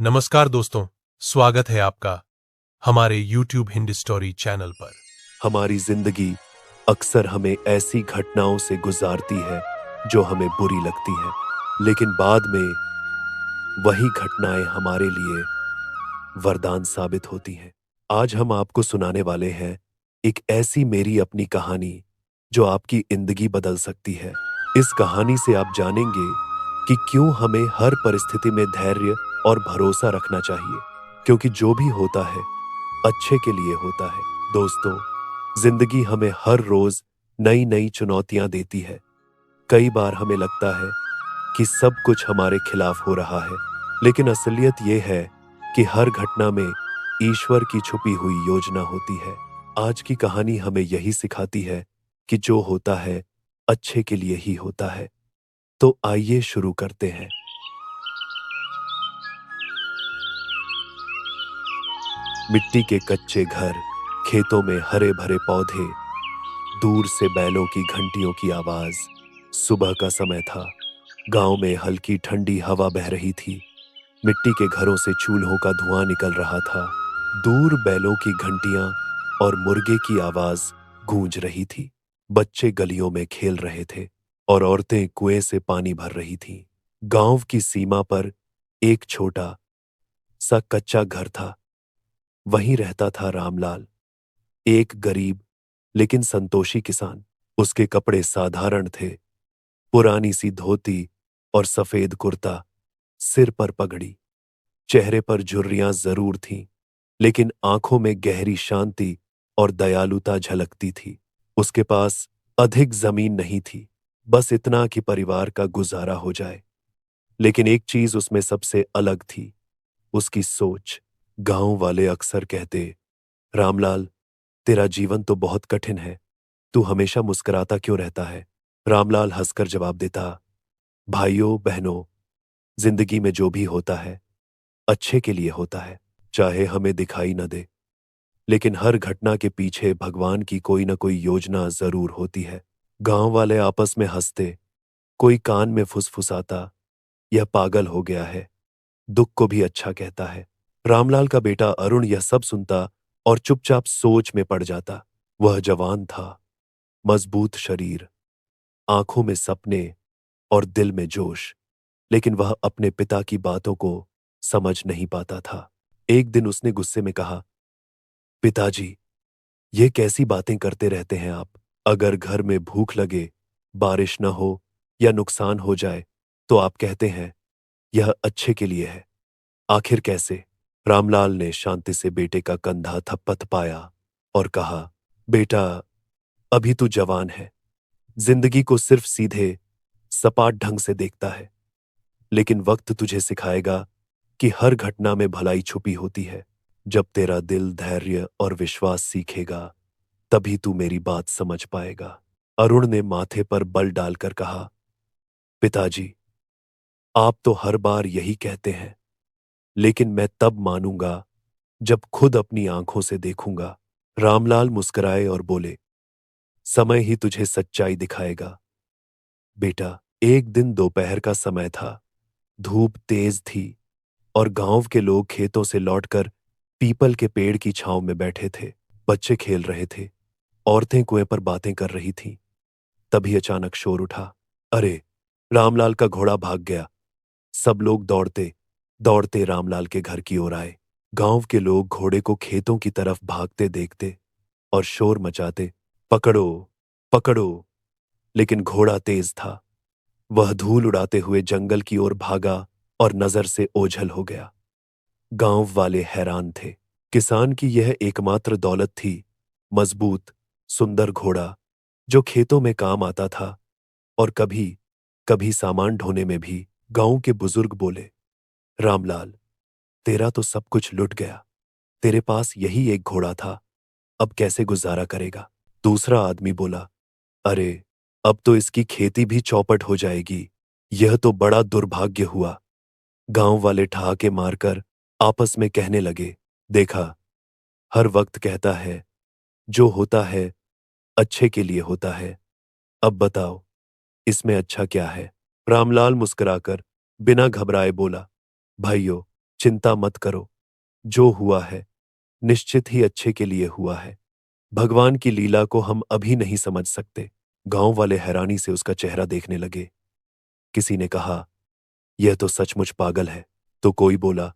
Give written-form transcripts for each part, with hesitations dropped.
नमस्कार दोस्तों, स्वागत है आपका हमारे YouTube हिंदी स्टोरी चैनल पर। हमारी जिंदगी अक्सर हमें ऐसी घटनाओं से गुजारती है जो हमें बुरी लगती हैं, लेकिन बाद में वही घटनाएं हमारे लिए वरदान साबित होती हैं। आज हम आपको सुनाने वाले हैं एक ऐसी मेरी अपनी कहानी जो आपकी जिंदगी बदल सकती है। इस कहानी से आप जानेंगे कि क्यों हमें हर परिस्थिति में धैर्य और भरोसा रखना चाहिए, क्योंकि जो भी होता है अच्छे के लिए होता है। दोस्तों, जिंदगी हमें हर रोज नई नई चुनौतियां देती है। कई बार हमें लगता है कि सब कुछ हमारे खिलाफ हो रहा है, लेकिन असलियत यह है कि हर घटना में ईश्वर की छुपी हुई योजना होती है। आज की कहानी हमें यही सिखाती है कि जो होता है अच्छे के लिए ही होता है। तो आइए शुरू करते हैं। मिट्टी के कच्चे घर, खेतों में हरे भरे पौधे, दूर से बैलों की घंटियों की आवाज। सुबह का समय था। गांव में हल्की ठंडी हवा बह रही थी। मिट्टी के घरों से चूल्हों का धुआं निकल रहा था। दूर बैलों की घंटियां और मुर्गे की आवाज गूंज रही थी। बच्चे गलियों में खेल रहे थे और औरतें कुएं से पानी भर रही थीं। गांव की सीमा पर एक छोटा सा कच्चा घर था। वहीं रहता था रामलाल, एक गरीब लेकिन संतोषी किसान। उसके कपड़े साधारण थे, पुरानी सी धोती और सफेद कुर्ता, सिर पर पगड़ी। चेहरे पर झुर्रियां जरूर थीं, लेकिन आंखों में गहरी शांति और दयालुता झलकती थी। उसके पास अधिक जमीन नहीं थी, बस इतना कि परिवार का गुजारा हो जाए। लेकिन एक चीज उसमें सबसे अलग थी, उसकी सोच। गांव वाले अक्सर कहते, रामलाल, तेरा जीवन तो बहुत कठिन है, तू हमेशा मुस्कुराता क्यों रहता है? रामलाल हंसकर जवाब देता, भाइयों बहनों, जिंदगी में जो भी होता है अच्छे के लिए होता है, चाहे हमें दिखाई न दे। लेकिन हर घटना के पीछे भगवान की कोई ना कोई योजना जरूर होती है। गांव वाले आपस में हंसते, कोई कान में फुसफुसाता, यह पागल हो गया है, दुख को भी अच्छा कहता है। रामलाल का बेटा अरुण यह सब सुनता और चुपचाप सोच में पड़ जाता। वह जवान था, मजबूत शरीर, आंखों में सपने और दिल में जोश, लेकिन वह अपने पिता की बातों को समझ नहीं पाता था। एक दिन उसने गुस्से में कहा, पिताजी, ये कैसी बातें करते रहते हैं आप? अगर घर में भूख लगे, बारिश न हो या नुकसान हो जाए तो आप कहते हैं यह अच्छे के लिए है। आखिर कैसे? रामलाल ने शांति से बेटे का कंधा थपथपाया और कहा, बेटा, अभी तू जवान है, जिंदगी को सिर्फ सीधे सपाट ढंग से देखता है, लेकिन वक्त तुझे सिखाएगा कि हर घटना में भलाई छुपी होती है। जब तेरा दिल धैर्य और विश्वास सीखेगा, तभी तू मेरी बात समझ पाएगा। अरुण ने माथे पर बल डालकर कहा, पिताजी, आप तो हर बार यही कहते हैं, लेकिन मैं तब मानूंगा जब खुद अपनी आंखों से देखूंगा। रामलाल मुस्कुराए और बोले, समय ही तुझे सच्चाई दिखाएगा। बेटा, एक दिन दोपहर का समय था। धूप तेज थी और गांव के लोग खेतों से लौटकर पीपल के पेड़ की छांव में बैठे थे। बच्चे खेल रहे थे, औरतें कुएं पर बातें कर रही थीं। तभी अचानक शोर उठा, अरे! रामलाल का घोड़ा भाग गया। सब लोग दौड़ते दौड़ते रामलाल के घर की ओर आए। गांव के लोग घोड़े को खेतों की तरफ भागते देखते और शोर मचाते, पकड़ो पकड़ो। लेकिन घोड़ा तेज था। वह धूल उड़ाते हुए जंगल की ओर भागा और नजर से ओझल हो गया। गांव वाले हैरान थे। किसान की यह एकमात्र दौलत थी, मजबूत सुंदर घोड़ा जो खेतों में काम आता था और कभी कभी सामान ढोने में भी। गांव के बुजुर्ग बोले, रामलाल, तेरा तो सब कुछ लुट गया। तेरे पास यही एक घोड़ा था, अब कैसे गुजारा करेगा? दूसरा आदमी बोला, अरे, अब तो इसकी खेती भी चौपट हो जाएगी। यह तो बड़ा दुर्भाग्य हुआ। गांव वाले ठहाके मारकर आपस में कहने लगे, देखा, हर वक्त कहता है जो होता है अच्छे के लिए होता है। अब बताओ, इसमें अच्छा क्या है? रामलाल मुस्कुराकर बिना घबराए बोला, भाइयों, चिंता मत करो, जो हुआ है निश्चित ही अच्छे के लिए हुआ है। भगवान की लीला को हम अभी नहीं समझ सकते। गांव वाले हैरानी से उसका चेहरा देखने लगे। किसी ने कहा, यह तो सचमुच पागल है। तो कोई बोला,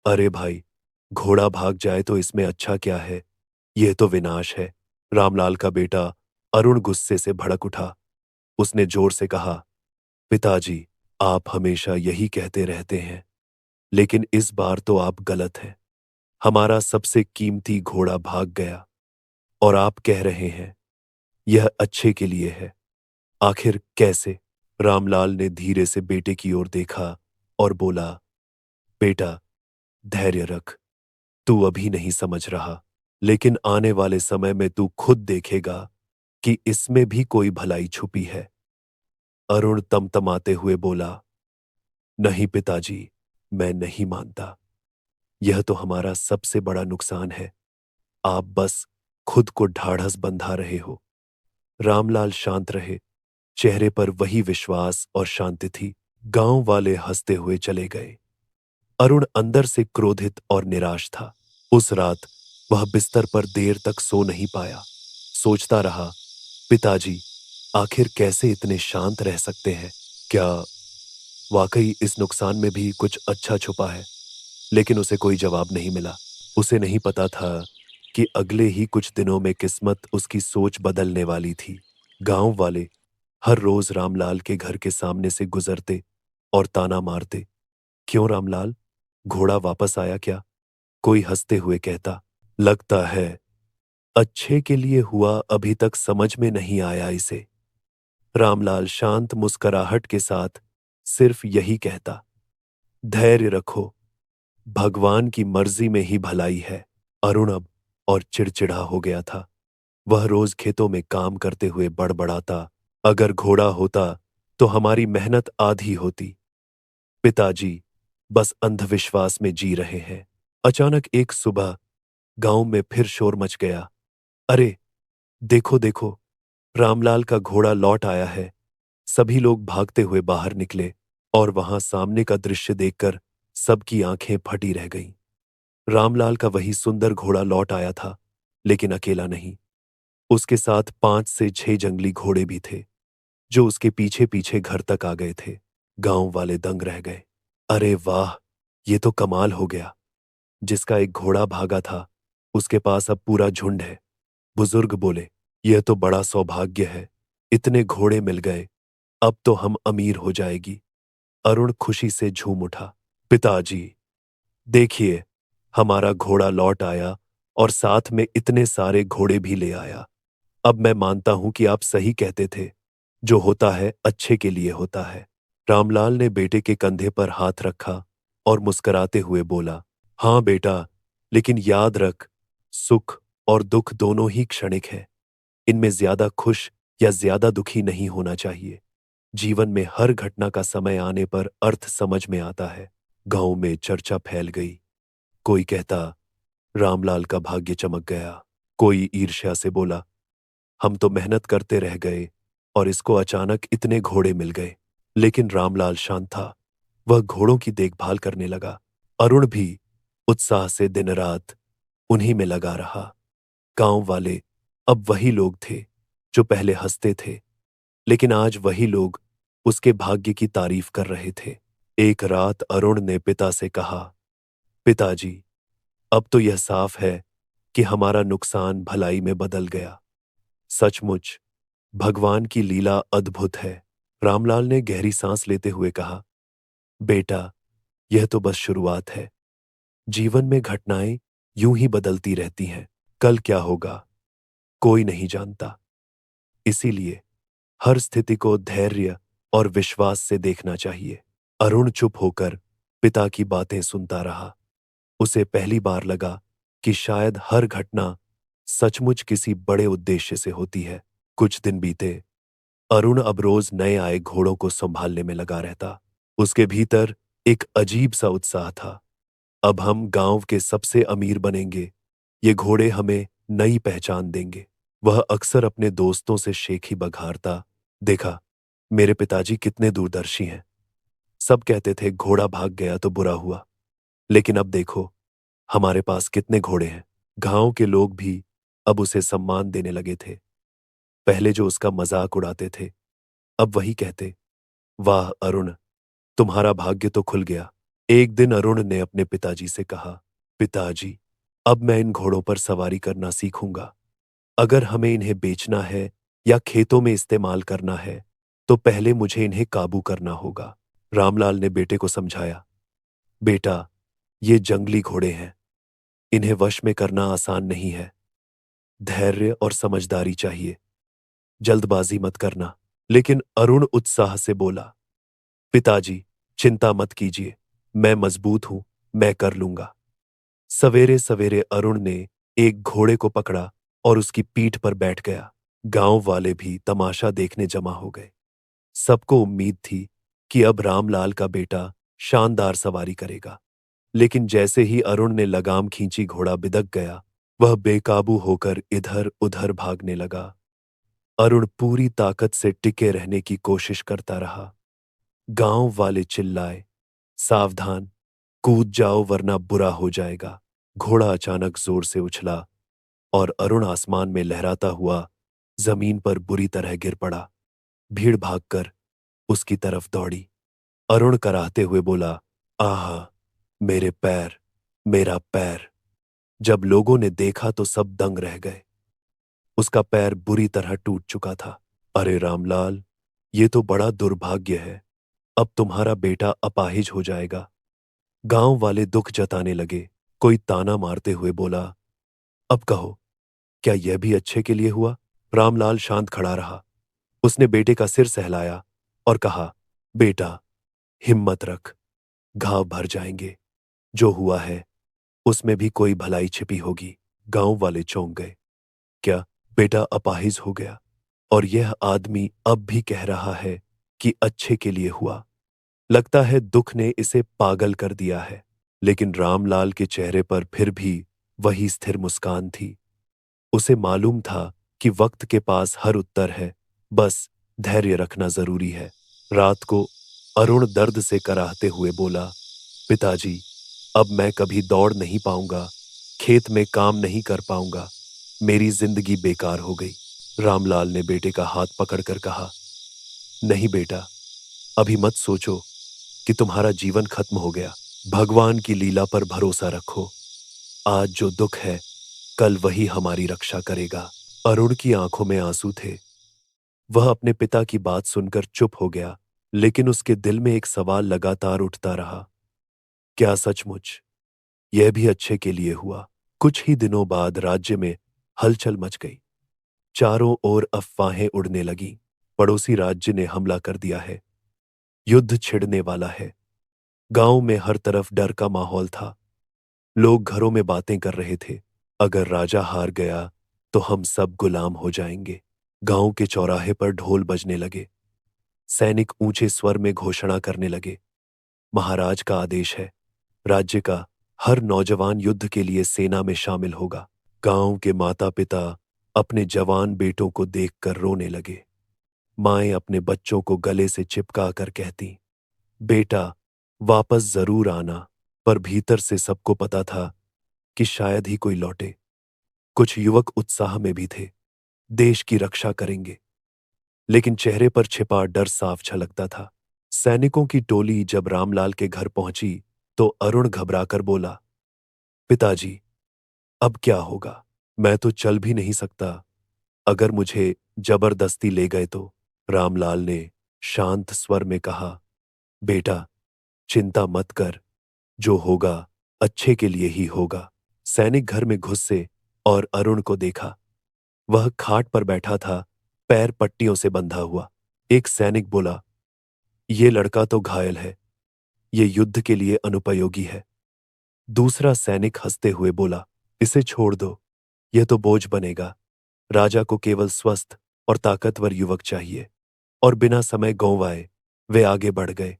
अरे भाई, घोड़ा भाग जाए तो इसमें अच्छा क्या है, यह तो विनाश है। रामलाल का बेटा अरुण गुस्से से भड़क उठा। उसने जोर से कहा, पिताजी, आप हमेशा यही कहते रहते हैं, लेकिन इस बार तो आप गलत हैं। हमारा सबसे कीमती घोड़ा भाग गया और आप कह रहे हैं यह अच्छे के लिए है। आखिर कैसे? रामलाल ने धीरे से बेटे की ओर देखा और बोला, बेटा, धैर्य रख। तू अभी नहीं समझ रहा, लेकिन आने वाले समय में तू खुद देखेगा कि इसमें भी कोई भलाई छुपी है। अरुण तमतमाते हुए बोला, नहीं पिताजी, मैं नहीं मानता। यह तो हमारा सबसे बड़ा नुकसान है। आप बस खुद को ढाढ़स बंधा रहे हो। रामलाल शांत रहे, चेहरे पर वही विश्वास और शांति थी। गांव वाले हंसते हुए चले गए। अरुण अंदर से क्रोधित और निराश था। उस रात वह बिस्तर पर देर तक सो नहीं पाया। सोचता रहा, पिताजी आखिर कैसे इतने शांत रह सकते हैं? क्या वाकई इस नुकसान में भी कुछ अच्छा छुपा है? लेकिन उसे कोई जवाब नहीं मिला। उसे नहीं पता था कि अगले ही कुछ दिनों में किस्मत उसकी सोच बदलने वाली थी। गांव वाले हर रोज रामलाल के घर के सामने से गुजरते और ताना मारते, क्यों रामलाल, घोड़ा वापस आया क्या? कोई हंसते हुए कहता, लगता है अच्छे के लिए हुआ, अभी तक समझ में नहीं आया इसे। रामलाल शांत मुस्कुराहट के साथ सिर्फ यही कहता, धैर्य रखो, भगवान की मर्जी में ही भलाई है। अरुण अब और चिड़चिड़ा हो गया था। वह रोज खेतों में काम करते हुए बड़बड़ाता, अगर घोड़ा होता तो हमारी मेहनत आधी होती। पिताजी बस अंधविश्वास में जी रहे हैं। अचानक एक सुबह गांव में फिर शोर मच गया। अरे, देखो देखो, रामलाल का घोड़ा लौट आया है। सभी लोग भागते हुए बाहर निकले और वहां सामने का दृश्य देखकर सबकी आंखें फटी रह गईं। रामलाल का वही सुंदर घोड़ा लौट आया था, लेकिन अकेला नहीं। उसके साथ 5 से 6 जंगली घोड़े भी थे, जो उसके पीछे पीछे घर तक आ गए थे। गांव वाले दंग रह गए। अरे वाह, ये तो कमाल हो गया। जिसका एक घोड़ा भागा था, उसके पास अब पूरा झुंड है। बुजुर्ग बोले, यह तो बड़ा सौभाग्य है। इतने घोड़े मिल गए, अब तो हम अमीर हो जाएगी। अरुण खुशी से झूम उठा। पिताजी, देखिए, हमारा घोड़ा लौट आया और साथ में इतने सारे घोड़े भी ले आया। अब मैं मानता हूं कि आप सही कहते थे, जो होता है अच्छे के लिए होता है। रामलाल ने बेटे के कंधे पर हाथ रखा और मुस्कुराते हुए बोला, हाँ बेटा, लेकिन याद रख, सुख और दुख दोनों ही क्षणिक है। इनमें ज्यादा खुश या ज्यादा दुखी नहीं होना चाहिए। जीवन में हर घटना का समय आने पर अर्थ समझ में आता है। गांव में चर्चा फैल गई। कोई कहता, रामलाल का भाग्य चमक गया। कोई ईर्ष्या से बोला, हम तो मेहनत करते रह गए और इसको अचानक इतने घोड़े मिल गए। लेकिन रामलाल शांत था। वह घोड़ों की देखभाल करने लगा। अरुण भी उत्साह से दिन रात उन्हीं में लगा रहा। गांव वाले अब वही लोग थे जो पहले हंसते थे, लेकिन आज वही लोग उसके भाग्य की तारीफ कर रहे थे। एक रात अरुण ने पिता से कहा, पिताजी, अब तो यह साफ है कि हमारा नुकसान भलाई में बदल गया। सचमुच भगवान की लीला अद्भुत है। रामलाल ने गहरी सांस लेते हुए कहा, बेटा, यह तो बस शुरुआत है। जीवन में घटनाएं यूं ही बदलती रहती हैं। कल क्या होगा कोई नहीं जानता। इसीलिए हर स्थिति को धैर्य और विश्वास से देखना चाहिए। अरुण चुप होकर पिता की बातें सुनता रहा। उसे पहली बार लगा कि शायद हर घटना सचमुच किसी बड़े उद्देश्य से होती है। कुछ दिन बीते। अरुण अब रोज नए आए घोड़ों को संभालने में लगा रहता। उसके भीतर एक अजीब सा उत्साह था। अब हम गांव के सबसे अमीर बनेंगे। ये घोड़े हमें नई पहचान देंगे। वह अक्सर अपने दोस्तों से शेखी बघारता, देखा, मेरे पिताजी कितने दूरदर्शी हैं। सब कहते थे घोड़ा भाग गया तो बुरा हुआ, लेकिन अब देखो, हमारे पास कितने घोड़े हैं। गांव के लोग भी अब उसे सम्मान देने लगे थे। पहले जो उसका मजाक उड़ाते थे, अब वही कहते, वाह अरुण, तुम्हारा भाग्य तो खुल गया। एक दिन अरुण ने अपने पिताजी से कहा, पिताजी, अब मैं इन घोड़ों पर सवारी करना सीखूंगा। अगर हमें इन्हें बेचना है या खेतों में इस्तेमाल करना है, तो पहले मुझे इन्हें काबू करना होगा। रामलाल ने बेटे को समझाया, बेटा, ये जंगली घोड़े हैं। इन्हें वश में करना आसान नहीं है। धैर्य और समझदारी चाहिए। जल्दबाजी मत करना। लेकिन अरुण उत्साह से बोला, पिताजी, चिंता मत कीजिए। मैं मजबूत हूं, मैं कर लूंगा। सवेरे सवेरे अरुण ने एक घोड़े को पकड़ा और उसकी पीठ पर बैठ गया। गांव वाले भी तमाशा देखने जमा हो गए। सबको उम्मीद थी कि अब रामलाल का बेटा शानदार सवारी करेगा। लेकिन जैसे ही अरुण ने लगाम खींची, घोड़ा बिदक गया। वह बेकाबू होकर इधर उधर भागने लगा। अरुण पूरी ताकत से टिके रहने की कोशिश करता रहा। गांव वाले चिल्लाए, सावधान, कूद जाओ वरना बुरा हो जाएगा। घोड़ा अचानक जोर से उछला और अरुण आसमान में लहराता हुआ जमीन पर बुरी तरह गिर पड़ा। भीड़ भागकर उसकी तरफ दौड़ी। अरुण कराहते हुए बोला, आहा, मेरे पैर, मेरा पैर। जब लोगों ने देखा तो सब दंग रह गए। उसका पैर बुरी तरह टूट चुका था। अरे रामलाल, ये तो बड़ा दुर्भाग्य है। अब तुम्हारा बेटा अपाहिज हो जाएगा। गांव वाले दुख जताने लगे। कोई ताना मारते हुए बोला, अब कहो, क्या यह भी अच्छे के लिए हुआ? रामलाल शांत खड़ा रहा। उसने बेटे का सिर सहलाया और कहा, बेटा, हिम्मत रख, घाव भर जाएंगे। जो हुआ है उसमें भी कोई भलाई छिपी होगी। गांव वाले चौंक गए। क्या बेटा अपाहिज हो गया और यह आदमी अब भी कह रहा है कि अच्छे के लिए हुआ? लगता है दुख ने इसे पागल कर दिया है। लेकिन रामलाल के चेहरे पर फिर भी वही स्थिर मुस्कान थी। उसे मालूम था कि वक्त के पास हर उत्तर है, बस धैर्य रखना जरूरी है। रात को अरुण दर्द से कराहते हुए बोला, पिताजी, अब मैं कभी दौड़ नहीं पाऊंगा, खेत में काम नहीं कर पाऊंगा। मेरी जिंदगी बेकार हो गई। रामलाल ने बेटे का हाथ पकड़कर कहा, नहीं बेटा, अभी मत सोचो कि तुम्हारा जीवन खत्म हो गया। भगवान की लीला पर भरोसा रखो। आज जो दुख है, कल वही हमारी रक्षा करेगा। अरुण की आंखों में आंसू थे। वह अपने पिता की बात सुनकर चुप हो गया, लेकिन उसके दिल में एक सवाल लगातार उठता रहा, क्या सचमुच यह भी अच्छे के लिए हुआ? कुछ ही दिनों बाद राज्य में हलचल मच गई। चारों ओर अफवाहें उड़ने लगीं। पड़ोसी राज्य ने हमला कर दिया है, युद्ध छिड़ने वाला है। गांव में हर तरफ डर का माहौल था। लोग घरों में बातें कर रहे थे, अगर राजा हार गया तो हम सब गुलाम हो जाएंगे। गांव के चौराहे पर ढोल बजने लगे। सैनिक ऊंचे स्वर में घोषणा करने लगे, महाराज का आदेश है, राज्य का हर नौजवान युद्ध के लिए सेना में शामिल होगा। गांव के माता पिता अपने जवान बेटों को देखकर रोने लगे। माएं अपने बच्चों को गले से चिपका कर कहती, बेटा, वापस जरूर आना। पर भीतर से सबको पता था कि शायद ही कोई लौटे। कुछ युवक उत्साह में भी थे, देश की रक्षा करेंगे, लेकिन चेहरे पर छिपा डर साफ झलकता था। सैनिकों की टोली जब रामलाल के घर पहुंची तो अरुण घबराकर बोला, पिताजी, अब क्या होगा? मैं तो चल भी नहीं सकता। अगर मुझे जबरदस्ती ले गए तो? रामलाल ने शांत स्वर में कहा, बेटा, चिंता मत कर, जो होगा अच्छे के लिए ही होगा। सैनिक घर में घुसे और अरुण को देखा। वह खाट पर बैठा था, पैर पट्टियों से बंधा हुआ। एक सैनिक बोला, ये लड़का तो घायल है, ये युद्ध के लिए अनुपयोगी है। दूसरा सैनिक हंसते हुए बोला, इसे छोड़ दो, यह तो बोझ बनेगा। राजा को केवल स्वस्थ और ताकतवर युवक चाहिए। और बिना समय गंवाए वे आगे बढ़ गए।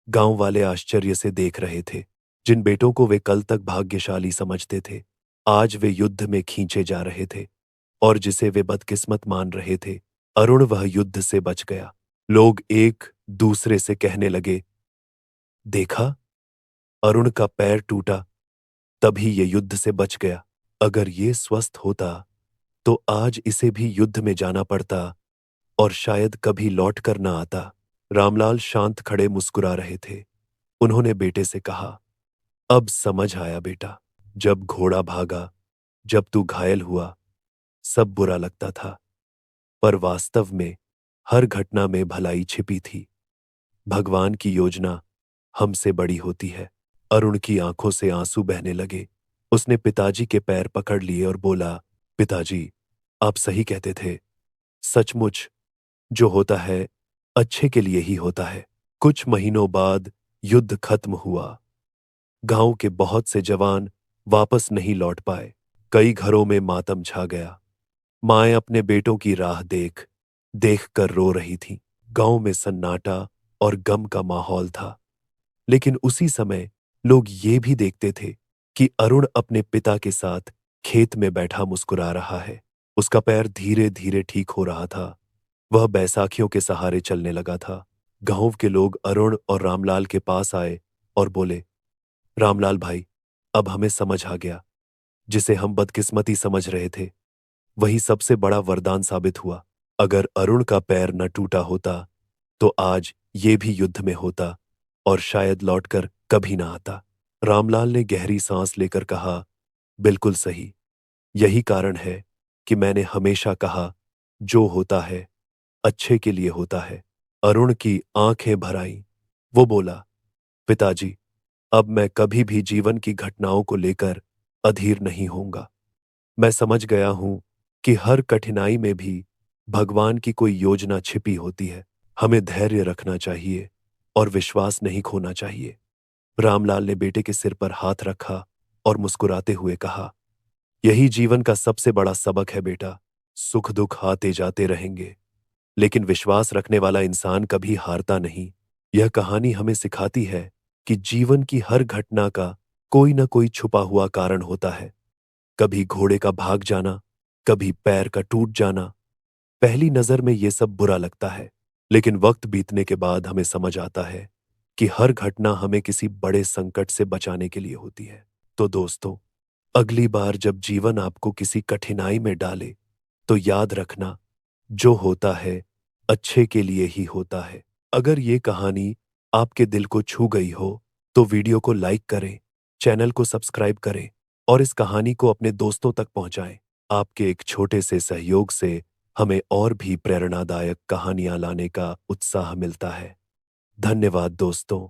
गांव वाले आश्चर्य से देख रहे थे। जिन बेटों को वे कल तक भाग्यशाली समझते थे, आज वे युद्ध में खींचे जा रहे थे। और जिसे वे बदकिस्मत मान रहे थे, अरुण, वह युद्ध से बच गया। लोग एक दूसरे से कहने लगे, देखा, अरुण का पैर टूटा, तभी ये युद्ध से बच गया। अगर ये स्वस्थ होता तो आज इसे भी युद्ध में जाना पड़ता और शायद कभी लौट कर ना आता। रामलाल शांत खड़े मुस्कुरा रहे थे। उन्होंने बेटे से कहा, अब समझ आया बेटा, जब घोड़ा भागा, जब तू घायल हुआ, सब बुरा लगता था, पर वास्तव में हर घटना में भलाई छिपी थी। भगवान की योजना हमसे बड़ी होती है। अरुण की आंखों से आंसू बहने लगे। उसने पिताजी के पैर पकड़ लिए और बोला, पिताजी, आप सही कहते थे। सचमुच जो होता है अच्छे के लिए ही होता है। कुछ महीनों बाद युद्ध खत्म हुआ। गांव के बहुत से जवान वापस नहीं लौट पाए। कई घरों में मातम छा गया। माएं अपने बेटों की राह देख देख कर रो रही थीं। गांव में सन्नाटा और गम का माहौल था। लेकिन उसी समय लोग ये भी देखते थे कि अरुण अपने पिता के साथ खेत में बैठा मुस्कुरा रहा है। उसका पैर धीरे धीरे ठीक हो रहा था। वह बैसाखियों के सहारे चलने लगा था। गांव के लोग अरुण और रामलाल के पास आए और बोले, रामलाल भाई, अब हमें समझ आ गया। जिसे हम बदकिस्मती समझ रहे थे, वही सबसे बड़ा वरदान साबित हुआ। अगर अरुण का पैर न टूटा होता तो आज ये भी युद्ध में होता और शायद लौटकर कभी ना आता। रामलाल ने गहरी सांस लेकर कहा, बिल्कुल सही। यही कारण है कि मैंने हमेशा कहा, जो होता है अच्छे के लिए होता है। अरुण की आंखें भर आईं। वो बोला, पिताजी, अब मैं कभी भी जीवन की घटनाओं को लेकर अधीर नहीं होऊंगा। मैं समझ गया हूं कि हर कठिनाई में भी भगवान की कोई योजना छिपी होती है। हमें धैर्य रखना चाहिए और विश्वास नहीं खोना चाहिए। रामलाल ने बेटे के सिर पर हाथ रखा और मुस्कुराते हुए कहा, यही जीवन का सबसे बड़ा सबक है बेटा। सुख दुख आते जाते रहेंगे, लेकिन विश्वास रखने वाला इंसान कभी हारता नहीं। यह कहानी हमें सिखाती है कि जीवन की हर घटना का कोई न कोई छुपा हुआ कारण होता है। कभी घोड़े का भाग जाना, कभी पैर का टूट जाना। पहली नजर में यह सब बुरा लगता है, लेकिन वक्त बीतने के बाद हमें समझ आता है कि हर घटना हमें किसी बड़े संकट से बचाने के लिए होती है। तो दोस्तों, अगली बार जब जीवन आपको किसी कठिनाई में डाले, तो याद रखना, जो होता है अच्छे के लिए ही होता है। अगर ये कहानी आपके दिल को छू गई हो, तो वीडियो को लाइक करें, चैनल को सब्सक्राइब करें और इस कहानी को अपने दोस्तों तक पहुंचाएं। आपके एक छोटे से सहयोग से हमें और भी प्रेरणादायक कहानियां लाने का उत्साह मिलता है। धन्यवाद दोस्तों।